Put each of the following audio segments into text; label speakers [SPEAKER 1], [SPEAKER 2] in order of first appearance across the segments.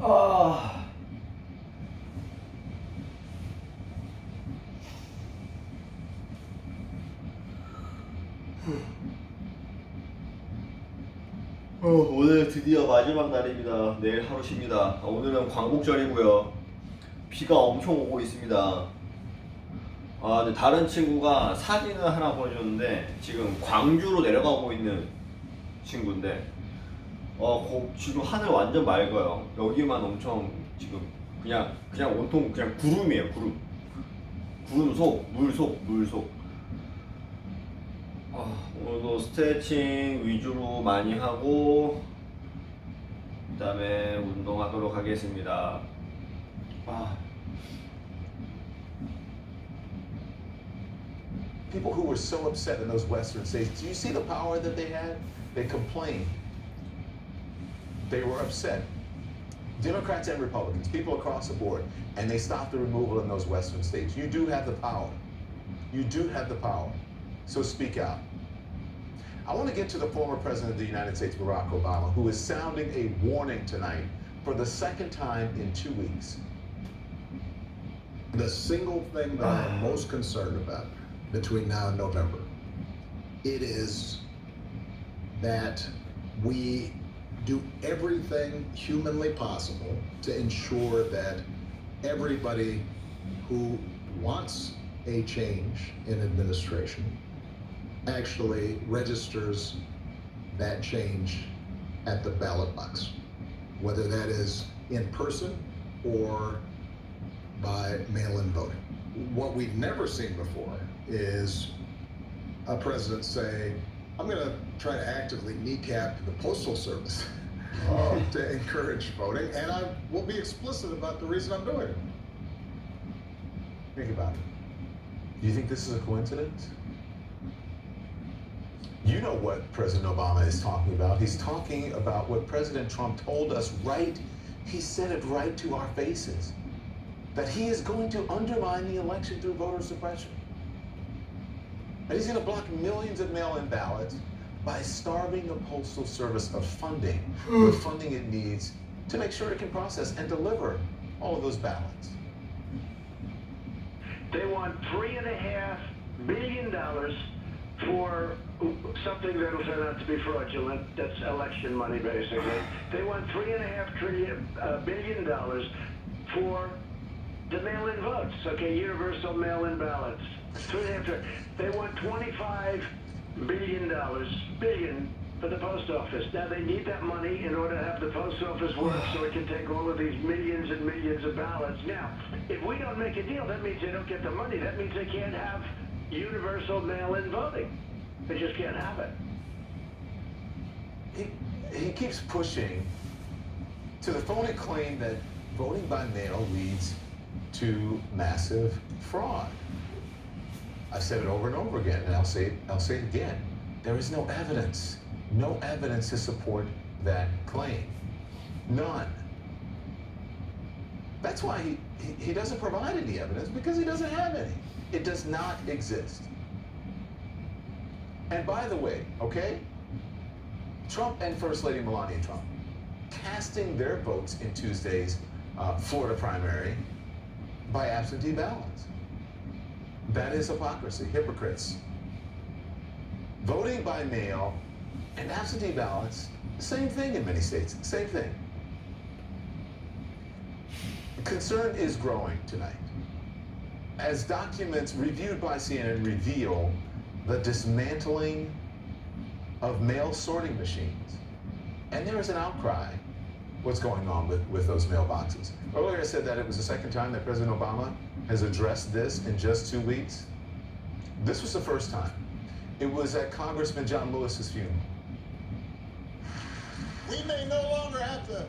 [SPEAKER 1] 아, 오늘 드디어 마지막 날입니다. 내일 하루 쉽니다. 오늘은 광복절이고요. 비가 엄청 오고 있습니다. 근데 다른 친구가 사진을 하나 보여줬는데 지금 광주로 내려가고 있는 친구인데 지금 하늘 완전 맑아요. 여기만 엄청 지금 그냥 온통 그냥 구름이에요. 구름 속, 물 속. 오늘도 스트레칭 위주로 많이 하고 그 다음에 운동하도록 하겠습니다.
[SPEAKER 2] People who were so upset in those Western states, do you see the power that they had? They complained. They were upset. Democrats and Republicans, people across the board, and they stopped the removal in those Western states. You do have the power. You do have the power. So speak out. I want to get to the former President of the United States, Barack Obama, who is sounding a warning tonight for the second time in 2 weeks.
[SPEAKER 3] The single thing that I'm most concerned about between now and November, it is that we do everything humanly possible to ensure that everybody who wants a change in administration actually registers that change at the ballot box, whether that is in person or by mail-in voting. What we've never seen before is a president say, I'm going to try to actively kneecap the Postal Service to encourage voting, and I will be explicit about the reason I'm doing it.
[SPEAKER 2] Think about it. Do you think this is a coincidence? You know what President Obama is talking about. He's talking about what President Trump told us he said it right to our faces, that he is going to undermine the election through voter suppression. And he's going to block millions of mail-in ballots by starving the Postal Service of funding, the funding it needs to make sure it can process and deliver all of those ballots.
[SPEAKER 4] They want $3.5 billion for something that'll turn out to be fraudulent. That's election money, basically. They want $3.5 billion for the mail-in votes, okay, universal mail-in ballots. They want $25 billion for the post office. Now they need that money in order to have the post office work so it can take all of these millions and millions of ballots. Now, if we don't make a deal, that means they don't get the money. That means they can't have universal mail-in voting. They just can't have it.
[SPEAKER 2] He keeps pushing to the phony claim that voting by mail leads to massive fraud. I've said it over and over again, and I'll say it again. There is no evidence to support that claim. None. That's why he doesn't provide any evidence, because he doesn't have any. It does not exist. And by the way, okay, Trump and First Lady Melania Trump casting their votes in Tuesday's Florida primary by absentee ballots. That is hypocrisy, hypocrites. Voting by mail and absentee ballots, same thing in many states, same thing. Concern is growing tonight as documents reviewed by CNN reveal the dismantling of mail sorting machines. And there is an outcry what's going on with those mailboxes. Earlier I said that it was the second time that President Obama has addressed this in just 2 weeks. This was the first time. It was at Congressman John Lewis's funeral.
[SPEAKER 5] We may no longer have to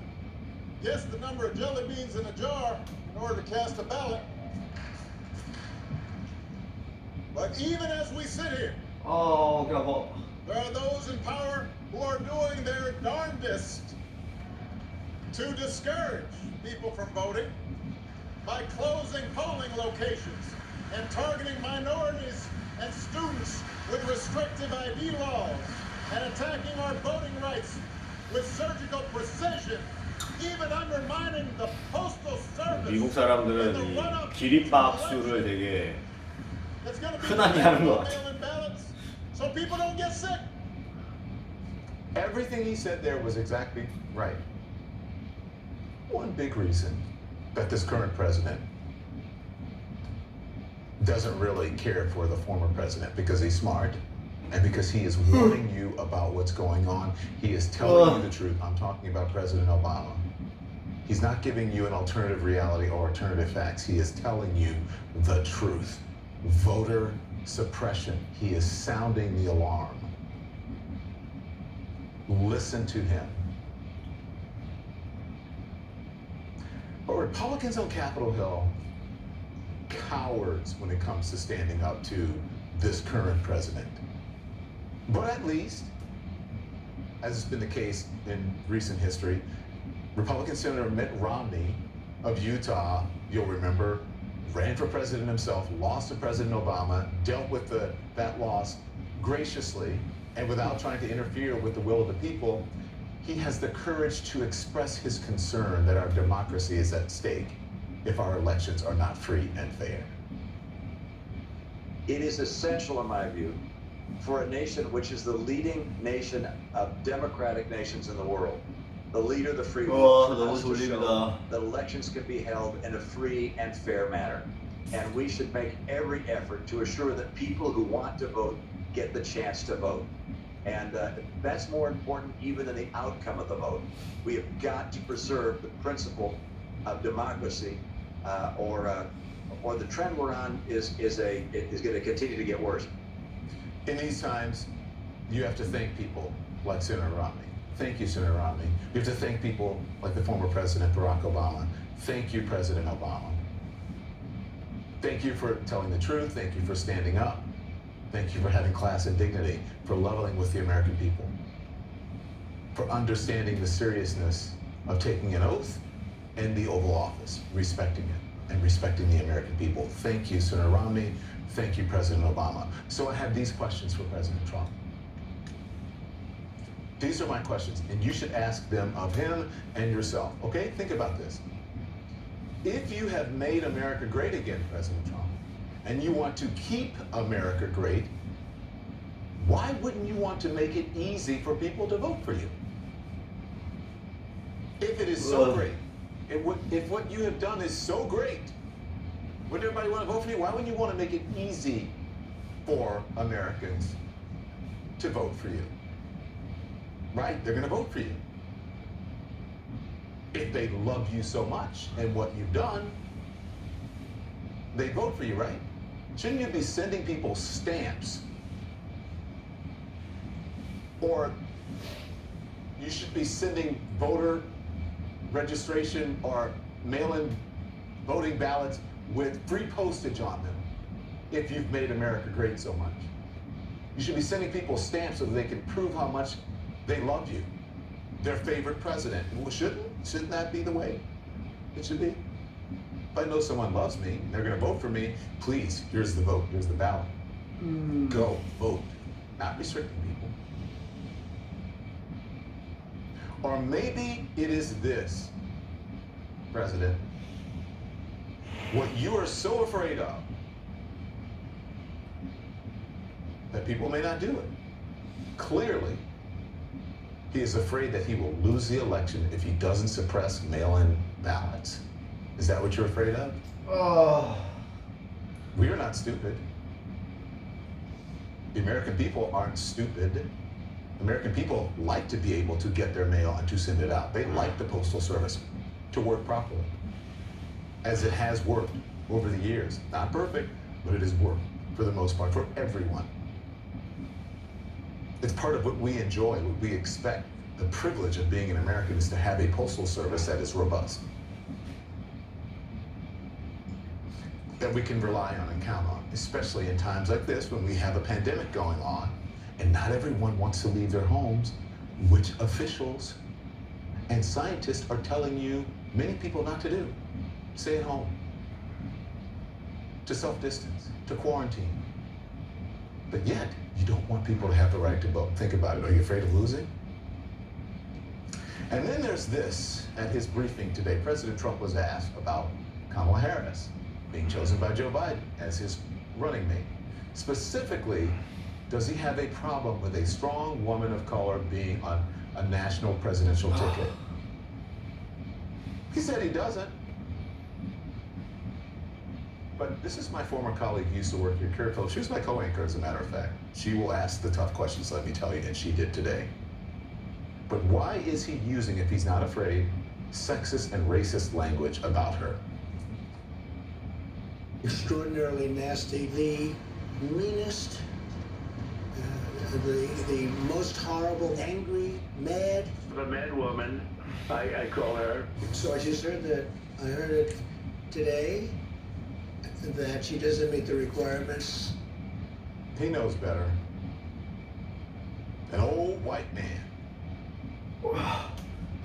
[SPEAKER 5] guess the number of jelly beans in a jar in order to cast a ballot. But even as we sit here, there are those in power who are doing their darndest to discourage people from voting by closing polling locations and targeting minorities and students with restrictive ID laws and attacking our voting rights with surgical precision, even undermining
[SPEAKER 1] 미국 사람들은 이 기립박수를 되게
[SPEAKER 5] It's going to be
[SPEAKER 1] 흔하게 하는 것 같아.
[SPEAKER 5] mail-in ballots so people don't get sick.
[SPEAKER 2] Everything he said there was exactly right. One big reason that this current president doesn't really care for the former president because he's smart and because he is warning you about what's going on. He is telling you the truth. I'm talking about President Obama. He's not giving you an alternative reality or alternative facts. He is telling you the truth. Voter suppression. He is sounding the alarm. Listen to him. But Republicans on Capitol Hill, cowards when it comes to standing up to this current president. But at least, as has been the case in recent history, Republican Senator Mitt Romney of Utah, you'll remember, ran for president himself, lost to President Obama, dealt with that loss graciously and without trying to interfere with the will of the people. He has the courage to express his concern that our democracy is at stake if our elections are not free and fair.
[SPEAKER 6] It is essential, in my view, for a nation which is the leading nation of democratic nations in the world, the leader of the free world,
[SPEAKER 1] 너무
[SPEAKER 6] has to show
[SPEAKER 1] 졸립니다.
[SPEAKER 6] that elections can be held in a free and fair manner. And we should make every effort to assure that people who want to vote get the chance to vote. And that's more important even than the outcome of the vote. We have got to preserve the principle of democracy, or the trend we're on is going to continue to get worse.
[SPEAKER 2] In these times, you have to thank people like Senator Romney. Thank you, Senator Romney. You have to thank people like the former President Barack Obama. Thank you, President Obama. Thank you for telling the truth. Thank you for standing up. Thank you for having class and dignity, for leveling with the American people, for understanding the seriousness of taking an oath in the Oval Office, respecting it, and respecting the American people. Thank you, Senator Romney. Thank you, President Obama. So I have these questions for President Trump. These are my questions, and you should ask them of him and yourself, okay? Think about this. If you have made America great again, President Trump, and you want to keep America great, why wouldn't you want to make it easy for people to vote for you? If it is so great, if what you have done is so great, wouldn't everybody want to vote for you? Why wouldn't you want to make it easy for Americans to vote for you? Right? They're going to vote for you. If they love you so much and what you've done, they vote for you, right? Shouldn't you be sending people stamps? Or you should be sending voter registration or mail-in voting ballots with free postage on them if you've made America great so much. You should be sending people stamps so that they can prove how much they love you, their favorite president. Well, shouldn't that be the way it should be? If I know someone loves me, they're going to vote for me, please, here's the vote, here's the ballot. Go, vote. Not restricting people. Or maybe it is this, President, what you are so afraid of that people may not do it. Clearly, he is afraid that he will lose the election if he doesn't suppress mail-in ballots. Is that what you're afraid of?
[SPEAKER 1] Oh.
[SPEAKER 2] We are not stupid. The American people aren't stupid. American people like to be able to get their mail and to send it out. They like the Postal Service to work properly, as it has worked over the years. Not perfect, but it has worked for the most part for everyone. It's part of what we enjoy, what we expect. The privilege of being an American is to have a postal service that is robust, that we can rely on and count on, especially in times like this when we have a pandemic going on and not everyone wants to leave their homes, which officials and scientists are telling you, many people, not to do. Stay at home, to self-distance, to quarantine. But yet, you don't want people to have the right to vote. Think about it. Are you afraid of losing? And then there's this. At his briefing today, President Trump was asked about Kamala Harris being chosen by Joe Biden as his running mate. Specifically, does he have a problem with a strong woman of color being on a national presidential ticket? He said he doesn't. But this is my former colleague who used to work here, Carrie Phillips. She was my co-anchor, as a matter of fact. She will ask the tough questions, let me tell you, and she did today. But why is he using, if he's not afraid, sexist and racist language about her?
[SPEAKER 7] Extraordinarily nasty, the meanest, the most horrible, angry, mad.
[SPEAKER 4] The mad woman, I call her.
[SPEAKER 7] So I just heard that, I heard it today, that she doesn't meet the requirements.
[SPEAKER 2] He knows better. An old white man.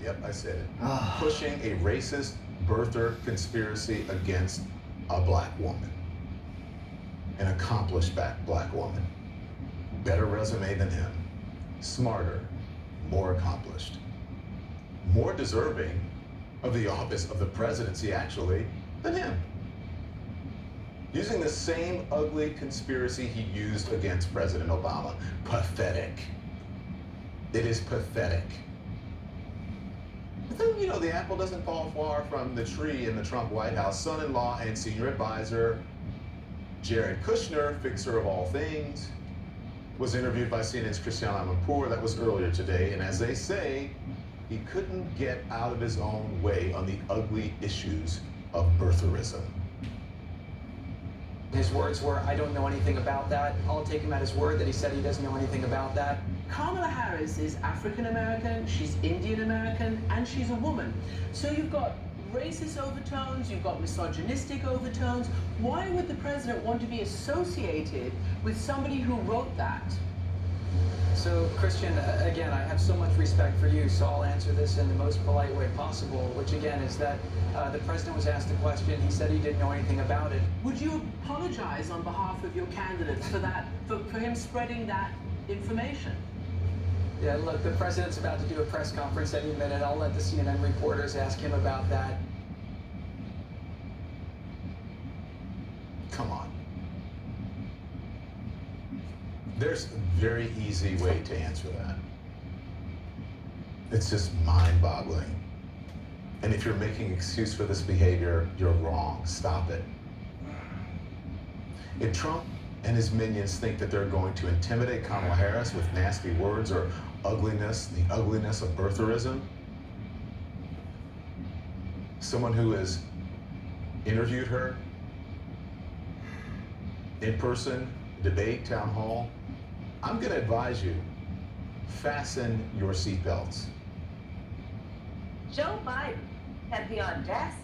[SPEAKER 2] Yep, I said it. Pushing a racist birther conspiracy against a black woman. An accomplished black woman. Better resume than him. Smarter, more accomplished. More deserving of the office of the presidency, actually, than him. Using the same ugly conspiracy he used against President Obama. Pathetic. It is pathetic. But then, you know, the apple doesn't fall far from the tree in the Trump White House. Son-in-law and senior advisor Jared Kushner, fixer of all things, was interviewed by CNN's Christiane Amanpour. That was earlier today. And as they say, he couldn't get out of his own way on the ugly issues of birtherism.
[SPEAKER 8] His words were, I don't know anything about that. I'll take him at his word that he said he doesn't know anything about that.
[SPEAKER 9] Kamala Harris is African American, she's Indian American, and she's a woman. So you've got racist overtones, you've got misogynistic overtones. Why would the president want to be associated with somebody who wrote that?
[SPEAKER 8] So, Christian, again, I have so much respect for you, so I'll answer this in the most polite way possible, which again is that the president was asked a question, he said he didn't know anything about it.
[SPEAKER 9] Would you apologize on behalf of your candidates for that, for him spreading that information?
[SPEAKER 8] Yeah, look, the president's about to do a press conference any minute. I'll let the CNN reporters ask him about that.
[SPEAKER 2] Come on. There's a very easy way to answer that. It's just mind-boggling. And if you're making excuse for this behavior, you're wrong. Stop it. If Trump and his minions think that they're going to intimidate Kamala Harris with nasty words or ugliness, the ugliness of birtherism, someone who has interviewed her in person, debate, town hall, I'm going to advise you, fasten your seatbelts.
[SPEAKER 10] Joe Biden had the audacity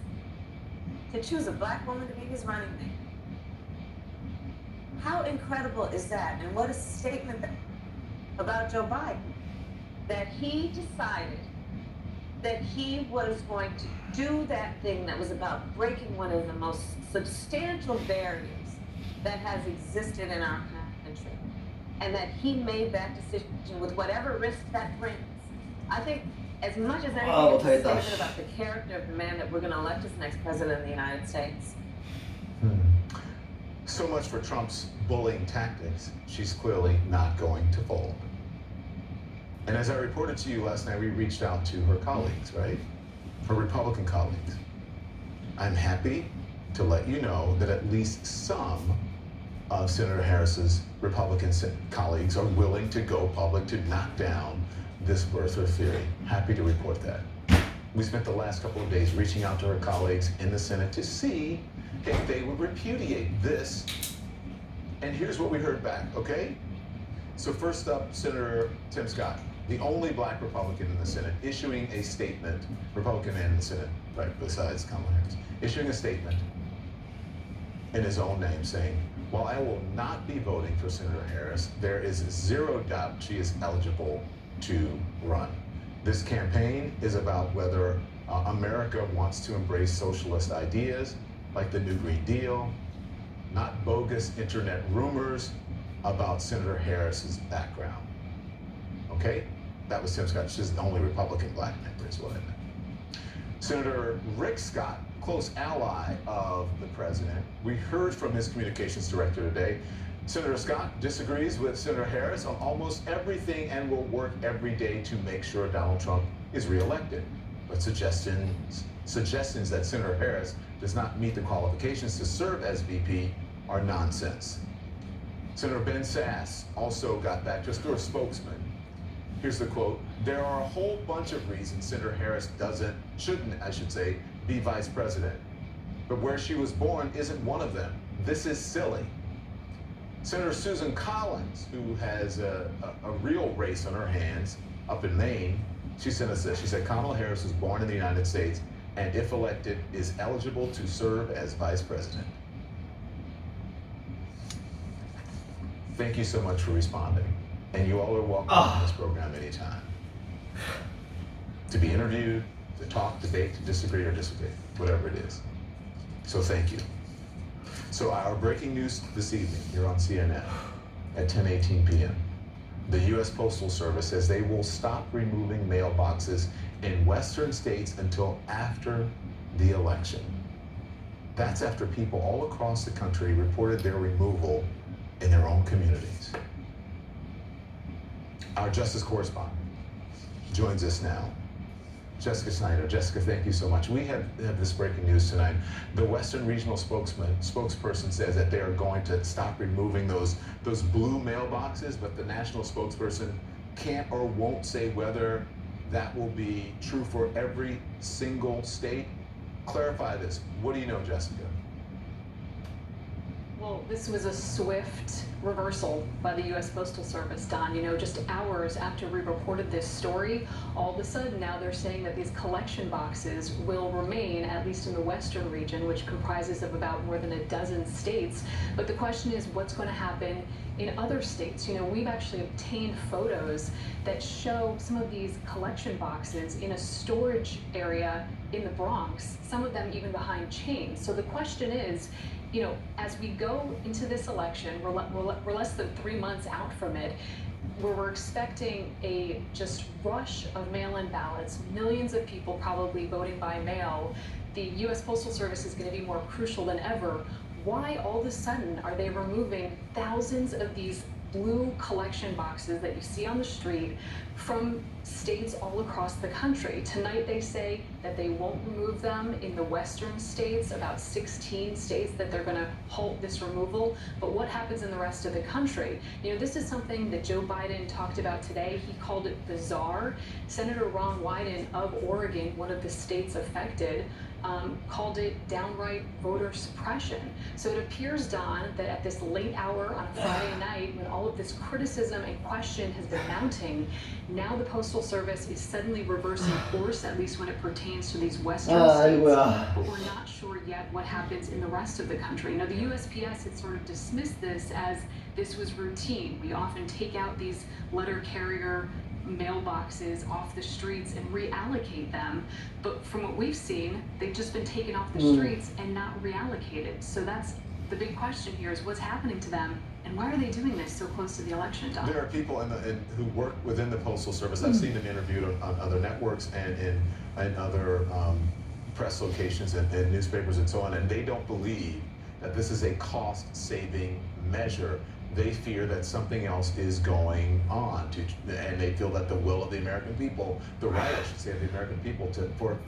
[SPEAKER 10] to choose a black woman to be his running mate. How incredible is that? And what a statement about Joe Biden, that he decided that he was going to do that thing that was about breaking one of the most substantial barriers that has existed in our country, and that he made that decision with whatever risk that brings. I think as much as anything, it's a statement about the character of the man that we're going to elect as the next president of the United States.
[SPEAKER 2] So much for Trump's bullying tactics. She's clearly not going to fold. And as I reported to you last night, we reached out to her colleagues, right? Her Republican colleagues. I'm happy to let you know that at least some of Senator Harris's Republican colleagues are willing to go public to knock down this birther theory. Happy to report that. We spent the last couple of days reaching out to her colleagues in the Senate to see if they would repudiate this. And here's what we heard back, okay? So first up, Senator Tim Scott, the only black Republican in the Senate, issuing a statement, Republican and in the Senate, right, besides Kamala Harris, issuing a statement in his own name saying, while I will not be voting for Senator Harris, there is zero doubt she is eligible to run. This campaign is about whether America wants to embrace socialist ideas like the New Green Deal, not bogus internet rumors about Senator Harris's background. Okay? That was Tim Scott. She's the only Republican black member, is what I meant. Senator Rick Scott close ally of the president. We heard from his communications director today. Senator Scott disagrees with Senator Harris on almost everything and will work every day to make sure Donald Trump is reelected. But suggestions that Senator Harris does not meet the qualifications to serve as VP are nonsense. Senator Ben Sass also got back just through a spokesman. Here's the quote: "There are a whole bunch of reasons Senator Harris shouldn't, be vice president. But where she was born isn't one of them. This is silly." Senator Susan Collins, who has a real race on her hands up in Maine, she sent us this. She said, "Kamala Harris was born in the United States and if elected is eligible to serve as vice president." Thank you so much for responding. And you all are welcome on this program anytime. To be interviewed, to talk, debate, to disagree or disagree, whatever it is. So thank you. So our breaking news this evening here on CNN at 10:18 p.m. The U.S. Postal Service says they will stop removing mailboxes in Western states until after the election. That's after people all across the country reported their removal in their own communities. Our justice correspondent joins us now, Jessica Snyder. Jessica, thank you so much. We have this breaking news tonight. The Western Regional spokesperson says that they are going to stop removing those blue mailboxes, but the national spokesperson can't or won't say whether that will be true for every single state. Clarify this. What do you know, Jessica?
[SPEAKER 11] Well, this was a swift reversal by the U.S. Postal Service, Don. You know, just hours after we reported this story, all of a sudden now they're saying that these collection boxes will remain, at least in the Western region, which comprises of about more than a dozen states. But the question is, what's going to happen in other states? You know, we've actually obtained photos that show some of these collection boxes in a storage area in the Bronx, some of them even behind chains. So the question is, you know, as we go into this election, we're less than 3 months out from it, where we're expecting a just rush of mail-in ballots, millions of people probably voting by mail. The U.S. Postal Service is going to be more crucial than ever. Why all of a sudden are they removing thousands of these blue collection boxes that you see on the street from states all across the country? Tonight they say that they won't remove them in the western states, about 16 states that they're going to halt this removal. But what happens in the rest of the country? You know, this is something that Joe Biden talked about today. He called it bizarre. Senator Ron Wyden of Oregon, one of the states affected, called it downright voter suppression. So it appears, Don, that at this late hour on a Friday night, when all of this criticism and question has been mounting, now the Postal Service is suddenly reversing course, at least when it pertains to these western states. But we're not sure yet what happens in the rest of the country. Now, the USPS had sort of dismissed this as this was routine. We often take out these letter carrier mailboxes off the streets and reallocate them, but from what we've seen, they've just been taken off the streets and not reallocated. So that's the big question here, is what's happening to them, and why are they doing this so close to the election, Don?
[SPEAKER 2] There are people who work within the Postal Service. I've seen them interviewed on other networks and in other press locations and newspapers and so on, and they don't believe that this is a cost-saving measure. They fear that something else is going on, and they feel that the will of the American people, the right, I should say, of the American people for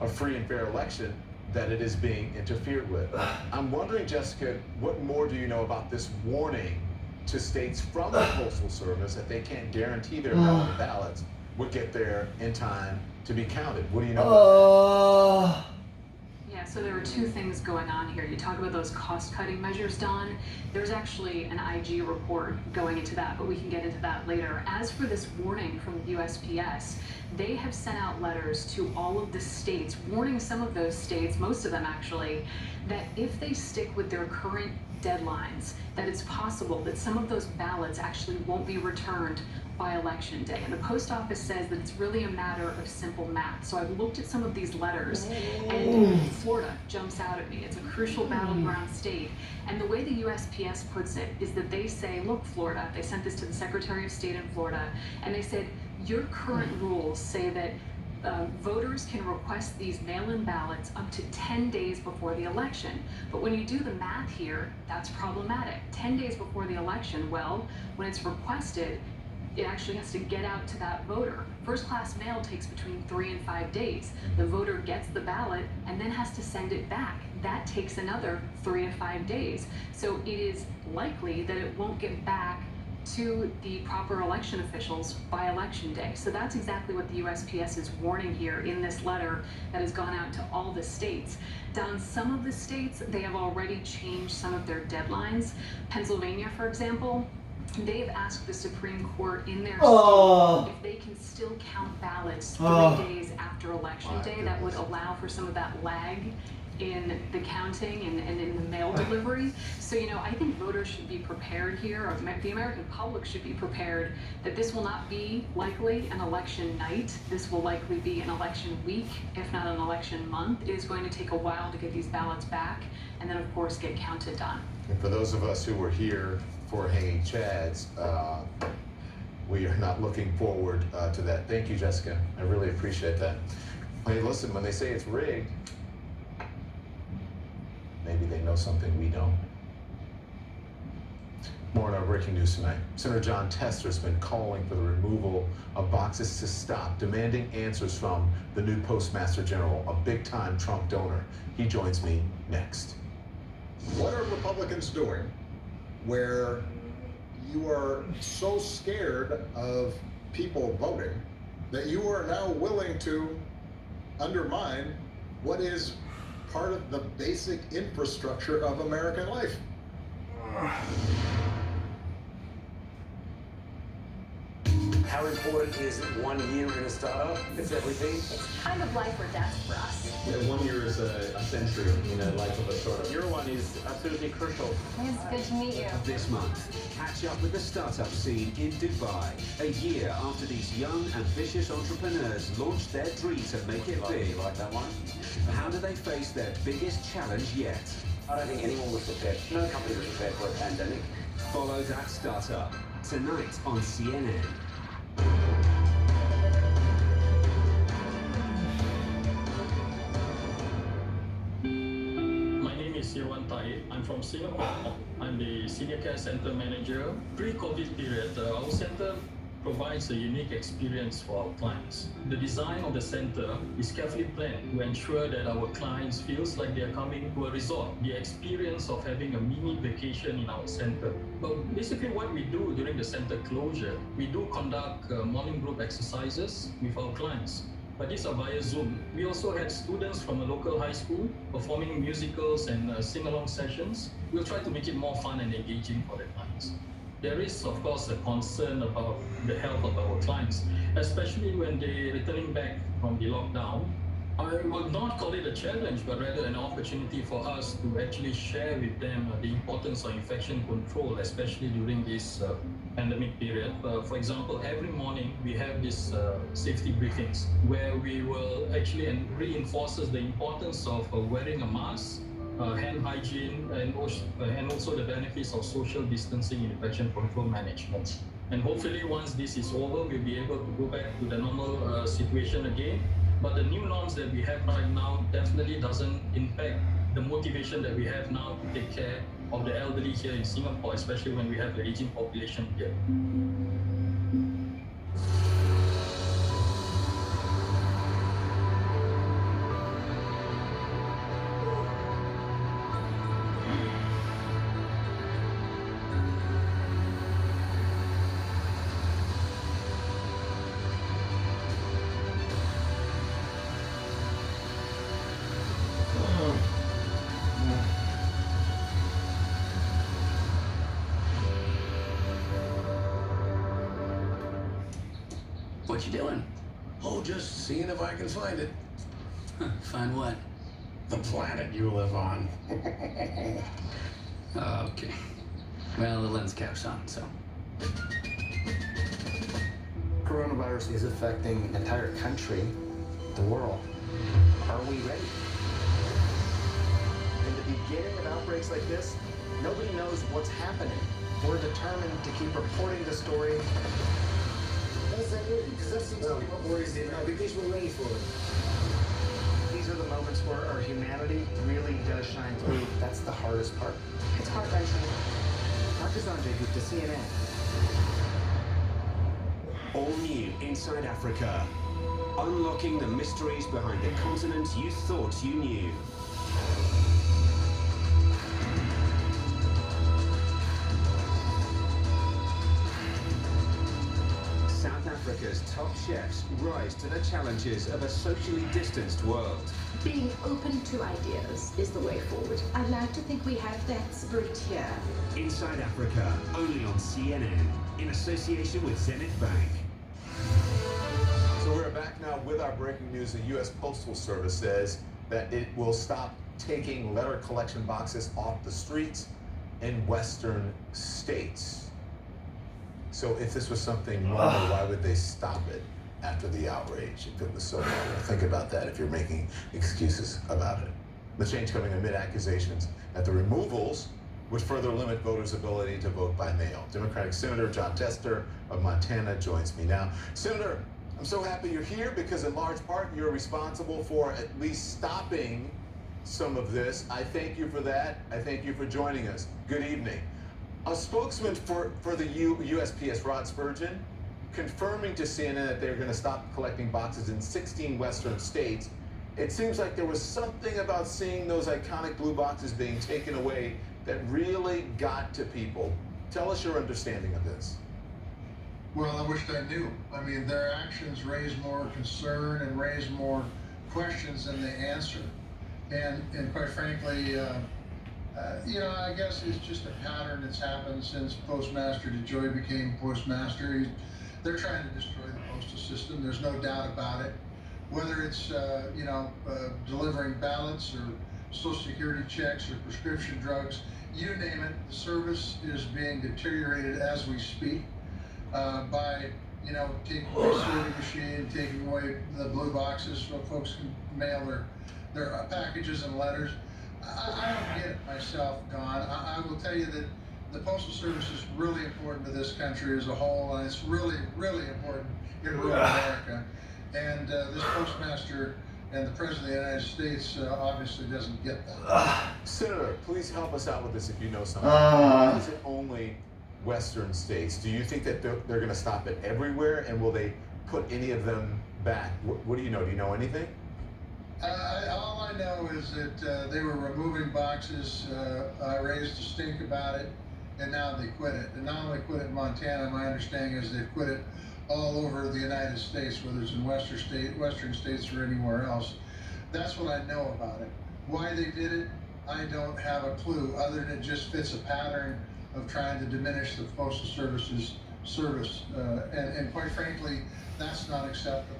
[SPEAKER 2] a free and fair election, that it is being interfered with. I'm wondering, Jessica, what more do you know about this warning to states from the Postal Service that they can't guarantee their ballots would get there in time to be counted? What do you know about that?
[SPEAKER 11] Yeah, so there are two things going on here. You talk about those cost-cutting measures, Don. There's actually an IG report going into that, but we can get into that later. As for this warning from the USPS, they have sent out letters to all of the states, warning some of those states, most of them actually, that if they stick with their current deadlines, that it's possible that some of those ballots actually won't be returned by election day. And the post office says that it's really a matter of simple math. So I've looked at some of these letters, and Florida jumps out at me. It's a crucial battleground state. And the way the USPS puts it is that they say, look, Florida, they sent this to the Secretary of State in Florida, and they said, your current rules say that voters can request these mail-in ballots up to 10 days before the election. But when you do the math here, that's problematic. 10 days before the election, well, when it's requested, it actually has to get out to that voter. First-class mail takes between 3 and 5 days. The voter gets the ballot and then has to send it back. That takes another 3 to 5 days. So it is likely that it won't get back to the proper election officials by election day. So that's exactly what the USPS is warning here in this letter that has gone out to all the states. Down some of the states, they have already changed some of their deadlines. Pennsylvania, for example, they've asked the Supreme Court in their state if they can still count ballots 3 days after election day. That would allow for some of that lag in the counting and in the mail delivery. So, you know, I think voters should be prepared here, or the American public should be prepared that this will not be likely an election night. This will likely be an election week, if not an election month. It is going to take a while to get these ballots back and then, of course, get counted done.
[SPEAKER 2] And for those of us who were here for Hanging Chads, we are not looking forward to that. Thank you, Jessica. I really appreciate that. Hey, listen, when they say it's rigged, maybe they know something we don't. More in our breaking news tonight. Senator John Tester's been calling for the removal of boxes to stop, demanding answers from the new Postmaster General, a big-time Trump donor. He joins me next.
[SPEAKER 3] What are Republicans doing where you are so scared of people voting that you are now willing to undermine what is part of the basic infrastructure of American life?
[SPEAKER 12] How important is 1 year in a startup? It's everything.
[SPEAKER 13] It's kind of life or death for us.
[SPEAKER 14] Yeah, 1 year is a century in the life of a startup.
[SPEAKER 12] Year one is absolutely crucial.
[SPEAKER 13] It's good to meet you.
[SPEAKER 15] This month, catch up with the startup scene in Dubai. A year after these young, ambitious entrepreneurs launched their dream to make it big.
[SPEAKER 12] You like that one?
[SPEAKER 15] How do they face their biggest challenge yet?
[SPEAKER 12] I don't think anyone was prepared. No company was prepared for a pandemic.
[SPEAKER 15] Follow that startup tonight on CNN.
[SPEAKER 16] My name is Irwan Tai. I'm from Singapore. I'm the Senior Care Center Manager. Pre-COVID period, our center provides a unique experience for our clients. The design of the center is carefully planned to ensure that our clients feels like they are coming to a resort. The experience of having a mini vacation in our center. But basically what we do during the center closure, we do conduct morning group exercises with our clients. But these are via Zoom. We also had students from a local high school performing musicals and sing-along sessions. We'll try to make it more fun and engaging for the clients. There is, of course, a concern about the health of our clients, especially when they're returning back from the lockdown. I would not call it a challenge, but rather an opportunity for us to actually share with them the importance of infection control, especially during this pandemic period. For example, every morning we have these safety briefings where we will actually reinforces the importance of wearing a mask, hand hygiene, and also the benefits of social distancing in infection control management. And hopefully once this is over, we'll be able to go back to the normal situation again. But the new norms that we have right now definitely doesn't impact the motivation that we have now to take care of the elderly here in Singapore, especially when we have the aging population here.
[SPEAKER 17] What you doing?
[SPEAKER 18] Oh, just seeing if I can find it.
[SPEAKER 17] Find what?
[SPEAKER 18] The planet you live on.
[SPEAKER 17] Okay. Well, the lens cap's on, so.
[SPEAKER 19] Coronavirus is affecting the entire country, the world. Are we ready? In the beginning of outbreaks like this, nobody knows what's happening. We're determined to keep reporting the story That's that good, because that seems to be what worries me now, because we're ready for it.
[SPEAKER 8] These are the moments where our humanity really does shine through.
[SPEAKER 19] That's the hardest part.
[SPEAKER 13] It's heart-wrenching.
[SPEAKER 19] Dr. Sanjay Gupta, CNN.
[SPEAKER 15] All new Inside Africa. Unlocking the mysteries behind the continent you thought you knew. South Africa's top chefs rise to the challenges of a socially distanced world.
[SPEAKER 20] Being open to ideas is the way forward. I'd like to think we have that spirit here.
[SPEAKER 15] Inside Africa, only on CNN, in association with Zenith Bank.
[SPEAKER 2] So we're back now with our breaking news. The U.S. Postal Service says that it will stop taking letter collection boxes off the streets in western states. So if this was something normal, why would they stop it after the outrage if it was so normal? Think about that if you're making excuses about it. The change coming amid accusations that the removals would further limit voters' ability to vote by mail. Democratic Senator John Tester of Montana joins me now. Senator, I'm so happy you're here because in large part you're responsible for at least stopping some of this. I thank you for that. I thank you for joining us. Good evening. A spokesman for the USPS, Rod Spurgeon, confirming to CNN that they're going to stop collecting boxes in 16 western states. It seems like there was something about seeing those iconic blue boxes being taken away that really got to people. Tell us your understanding of this.
[SPEAKER 21] Well, I wished I knew. I mean, their actions raise more concern and raise more questions than they answer. And quite frankly, I guess it's just a pattern that's happened since Postmaster DeJoy became Postmaster. They're trying to destroy the postal system. There's no doubt about it. Whether it's, delivering ballots or Social Security checks or prescription drugs, you name it, the service is being deteriorated as we speak. By taking away the sorting machine, taking away the blue boxes so folks can mail their packages and letters. I don't get it myself, Don. I will tell you that the Postal Service is really important to this country as a whole, and it's really, really important in rural America. And this Postmaster and the President of the United States obviously doesn't get that.
[SPEAKER 2] Senator, please help us out with this if you know something. Why is it only western states? Do you think that they're going to stop it everywhere, and will they put any of them back? What do you know? Do you know anything?
[SPEAKER 21] All I know is that they were removing boxes. I raised a stink about it, and now they quit it. And not only quit it in Montana, my understanding is they've quit it all over the United States, whether it's in western states or anywhere else. That's what I know about it. Why they did it, I don't have a clue, other than it just fits a pattern of trying to diminish the Postal Service's service. And quite frankly, that's not acceptable.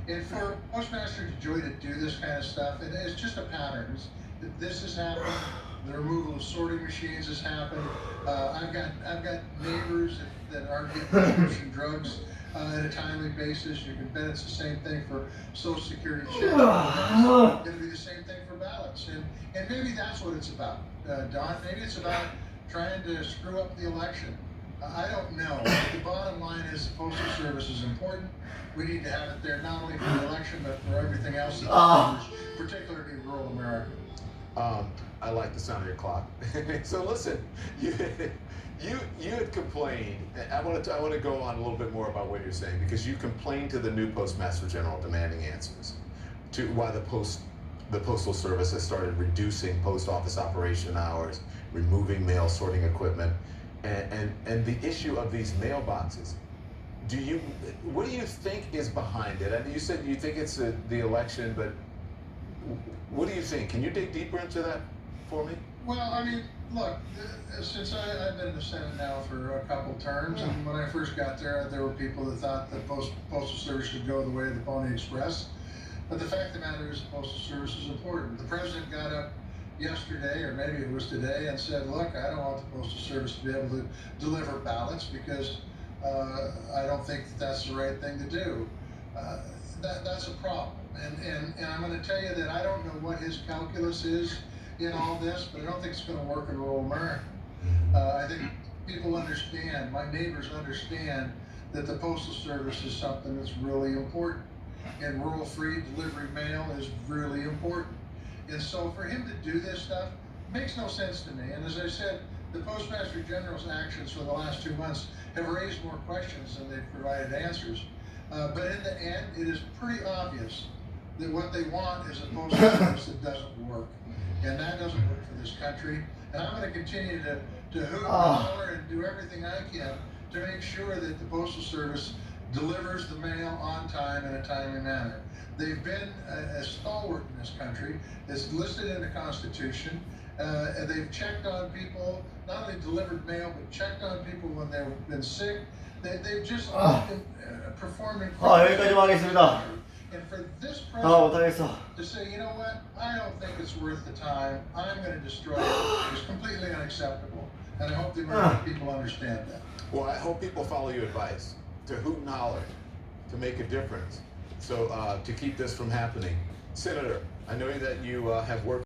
[SPEAKER 21] And for Postmaster DeJoy to do this kind of stuff, it's just a pattern. This has happened. The removal of sorting machines has happened. I've got neighbors that aren't getting prescription drugs on a timely basis. You can bet it's the same thing for Social Security checks. It'll be the same thing for ballots. And maybe that's what it's about, Don. Maybe it's about trying to screw up the election. I don't know. But the bottom line is the Postal Service is important. We need to have it there not only for the election, but for everything else that matters, particularly in rural America.
[SPEAKER 2] I like the sound of your clock. So listen, you had complained. I want to go on a little bit more about what you're saying, because you complained to the new Postmaster General demanding answers to why the Postal Service has started reducing post office operation hours, removing mail sorting equipment, and the issue of these mailboxes. What do you think is behind it? I mean, you said you think it's the election, but what do you think? Can you dig deeper into that for me?
[SPEAKER 21] Well, I mean, look, since I've been in the Senate now for a couple terms, and when I first got there were people that thought the Postal Service should go the way of the Pony Express. But the fact of the matter is the Postal Service is important. The President got up yesterday, or maybe it was today, and said, look, I don't want the Postal Service to be able to deliver ballots because I don't think that's the right thing to do. That's a problem. And I'm going to tell you that I don't know what his calculus is in all this, but I don't think it's going to work in rural America. I think people understand, my neighbors understand, that the Postal Service is something that's really important. And rural free delivery mail is really important. And so for him to do this stuff makes no sense to me. And as I said, the Postmaster General's actions for the last 2 months have raised more questions than they've provided answers. But in the end, it is pretty obvious that what they want is a postal service that doesn't work. And that doesn't work for this country. And I'm going to continue to hoot and holler and do everything I can to make sure that the Postal Service delivers the mail on time in a timely manner. They've been a stalwart in this country. It's listed in the Constitution. And they've checked on people, not only delivered mail, but checked on people when they've been sick. They've just been performing.
[SPEAKER 1] 여기까지만 하겠습니다.
[SPEAKER 21] And for this
[SPEAKER 1] 못하겠어.
[SPEAKER 21] president to say, you know what, I don't think it's worth the time, I'm going to destroy it, is completely unacceptable. And I hope the American people understand that.
[SPEAKER 2] Well, I hope people follow your advice to hoot and holler, to make a difference. So to keep this from happening. Senator, I know that you have worked